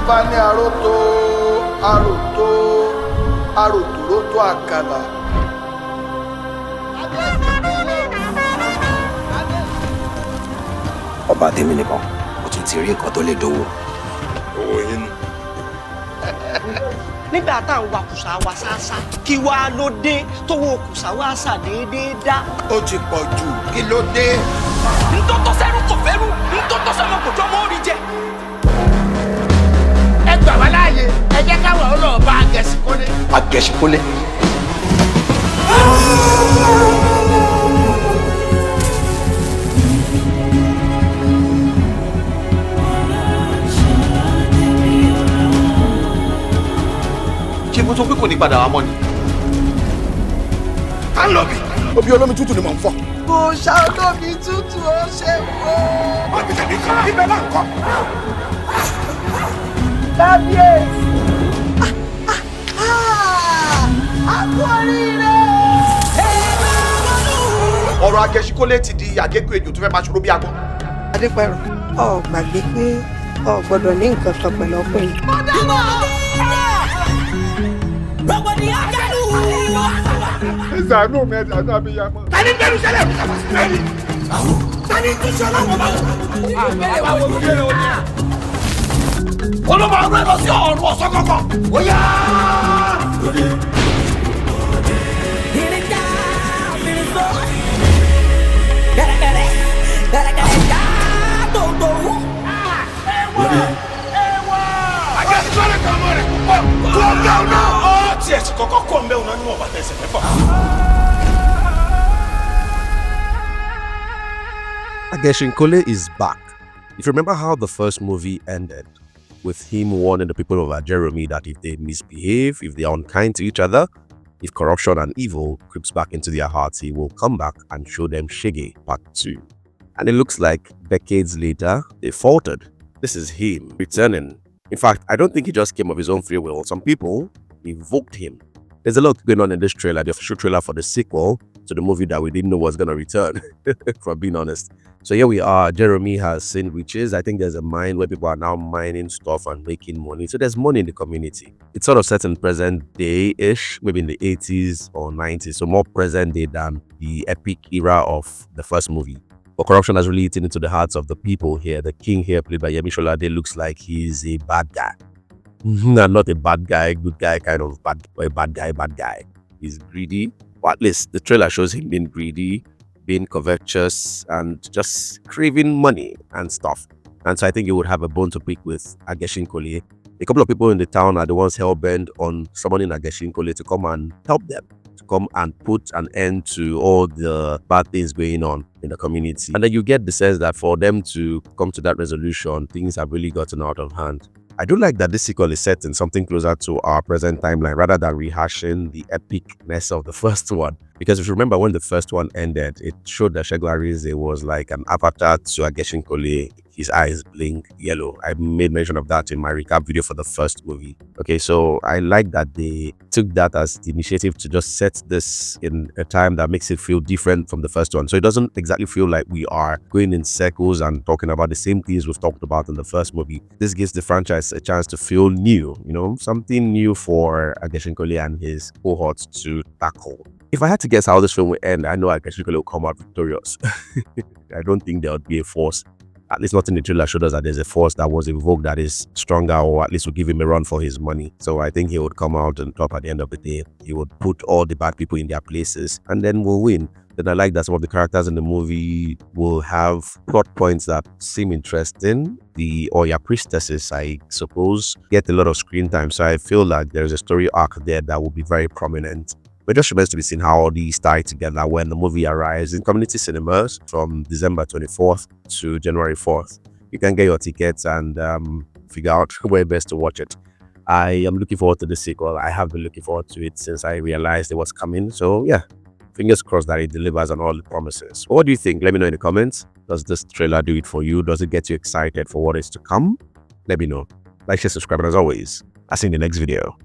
Ifá ní àròtòrótò àkàlà. Ọba tèmi nìkan, mo tún ti rí nǹkan tó lè dówó. Owó yín nù. Nígbà tá à ń wa kùsà wa ṣáṣá, kí wàá ló dé tówó kùsà wa ṣàdédé dá. Ó ti pọ̀ jù, kí ló dé? Ntọ́tọ́ sẹ́rù kò fẹ́rù, ntọ́tọ́ sẹ́rù kò jọ́ mọ́ orí jẹ. Ẹ gbà wá láàyè, ẹ jẹ́ káwọn ọlọ́ọ̀bá Agesinkole. Agesinkole. Ṣé mo sọ pé kò ní padà wá mọ́ ni? À ń lọ bí. Obi olómi tútù ni mò ń fọ. Kò ṣá olómi tútù ó ṣe wò. Wọ́n ti tẹ̀lé kọ́. Ibẹ̀ náà ń kọ́. Kábíyèsí. A kú oríire. Ọ̀rọ̀ Agesinkole ti di àgékù ejò tó fẹ́ máa ṣòro bí agbọ́n. Adépẹ̀rọ̀, o gbàgbé pé o gbọ́dọ̀ ní nǹkan kan pẹ̀lú ọkùnrin. Mo dábọ̀ rògbòdìyàn jẹ́nu. Ìsàánú mi ẹ̀dá náà bí ya mọ́. Tani bẹ̀rù sẹ́lẹ̀ fún kàfà sí lẹ́yìn. Tani tún ṣe ọlọ́wọ́ bá. Àbẹ̀rẹ̀ wa wo lóde o ní. Olúmọ ọdún ẹ̀ lọ sí ọ̀run ọ̀sán kankan. Ó yá. Agesinkole kan mọ́ rẹ̀ púpọ̀. Kó ń bẹ̀ ọ̀nà. Ó tiẹ̀ sì kọ́kọ́ kó ń bẹ̀ ọ̀nà níwọ̀n bàtà ẹsẹ̀ mẹ́fà. Agesinkole is back. If you remember how the first movie ended, with him warning the people of Ajeromi that if they misbehave, if they are unkind to each other, if corruption and evil creeps back into their hearts, he will come back and show them Shege Part 2. And it looks like decades later, they faltered. This is him returning. In fact, I don't think he just came of his own free will. Some people evoked him. There's a lot going on in this trailer, the official trailer for the sequel to the movie that we didn't know was going to return, for being honest. So here we are. Jeremy has seen witches. I think there's a mine where people are now mining stuff and making money. So there's money in the community. It's sort of set in present day-ish, maybe in the 80s or 90s. So more present day than the epic era of the first movie. But corruption has really eaten into the hearts of the people here. The king here, played by Yemi Solade, looks like he's a bad guy. Not a bad guy, good guy kind of bad, but a bad guy. He's greedy. Or at least the trailer shows him being greedy, being covetous, and just craving money and stuff. And so I think you would have a bone to pick with Agesinkole. A couple of people in the town are the ones hell-bent on summoning Agesinkole to come and help them, to come and put an end to all the bad things going on in the community. And then you get the sense that for them to come to that resolution, things have really gotten out of hand. I do like that this sequel is set in something closer to our present timeline rather than rehashing the epicness of the first one. Because if you remember when the first one ended, it showed that Segun Arinze was like an avatar to Agesinkole. His eyes blink yellow. I made mention of that in my recap video for the first movie. Okay, so I like that they took that as the initiative to just set this in a time that makes it feel different from the first one. So it doesn't exactly feel like we are going in circles and talking about the same things we've talked about in the first movie. This gives the franchise a chance to feel new, you know, something new for Agesinkole and his cohorts to tackle. If I had to guess how this film will end, I know Agesinkole will come out victorious. I don't think there would be a force, at least not in the trailer, showed us that there's a force that was invoked that is stronger, or at least will give him a run for his money. So I think he would come out on top at the end of the day. He would put all the bad people in their places and then we'll win. Then I like that some of the characters in the movie will have plot points that seem interesting. The Oya priestesses, I suppose, get a lot of screen time. So I feel like there's a story arc there that will be very prominent. But it just remains to be seen how all these tie together when the movie arrives in community cinemas from December 24th to January 4th. You can get your tickets and figure out where best to watch it. I am looking forward to the sequel. I have been looking forward to it since I realized it was coming. So yeah, fingers crossed that it delivers on all the promises. What do you think? Let me know in the comments. Does this trailer do it for you? Does it get you excited for what is to come? Let me know. Like, share, subscribe, and as always, I'll see you in the next video.